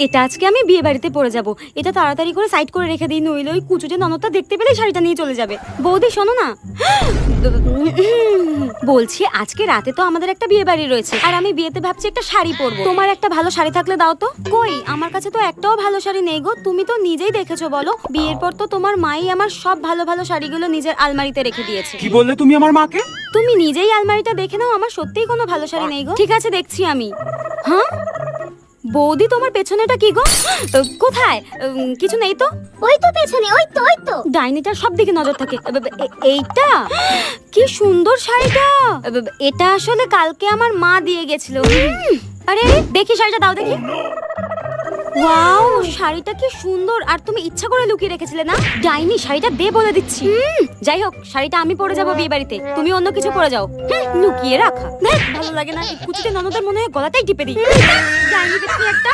এটা আজকে আমি বিয়ে বাড়িতে পরে যাব। এটা তাড়াতাড়ি করে সাইড করে রেখে দিই, নইলে ওই কুচুটে ননদটা দেখতে পেলে শাড়িটা নিয়ে চলে যাবে। বৌদি শোনো না, বলছি আজকে রাতে তো আমাদের একটা বিয়ে বাড়ি রয়েছে, আর আমি বিয়েতে ভাবছি একটা শাড়ি পরবো। তোমার একটা ভালো শাড়ি থাকলে দাও তো। কই, আমার কাছে তো একটাও ভালো শাড়ি নেই গো। তুমি তো নিজেই দেখেছো, বলো বিয়ের পর তো তোমার মাই আমার সব ভালো ভালো শাড়িগুলো নিজের আলমারিতে রেখে দিয়েছে। কি বললে তুমি আমার মাকে? তুমি নিজেই আলমারিটা দেখে নাও, আমার সত্যিই কোনো ভালো শাড়ি নেই গো। ঠিক আছে, দেখছি আমি। হ্যাঁ বৌদি, তোমার পেছনেটা কি গো? কোথায়? কিছু নেই তো। ওই তো পেছনে, ওই তো ডাইনিটার সব দিকে নজর থাকে। এইটা কি সুন্দর শাড়িটা। এটা আসলে কালকে আমার মা দিয়ে গেছিল। আরে দেখি শাড়িটা, দাও দেখি। ওয়াও, শাড়িটা কি সুন্দর। আর তুমি ইচ্ছা করে লুকিয়ে রেখেছিলে না? ডাইনি, শাড়িটা দে বলে দিচ্ছি। যাই হোক, শাড়িটা আমি পরে যাবো বিয়ে বাড়িতে, তুমি অন্য কিছু পরে যাও। লুকিয়ে রাখা ভালো লাগে না। কুচিতে ননদের মনে হয় গলাটাই টিপে দিই। ডাইনি দেখি একটা।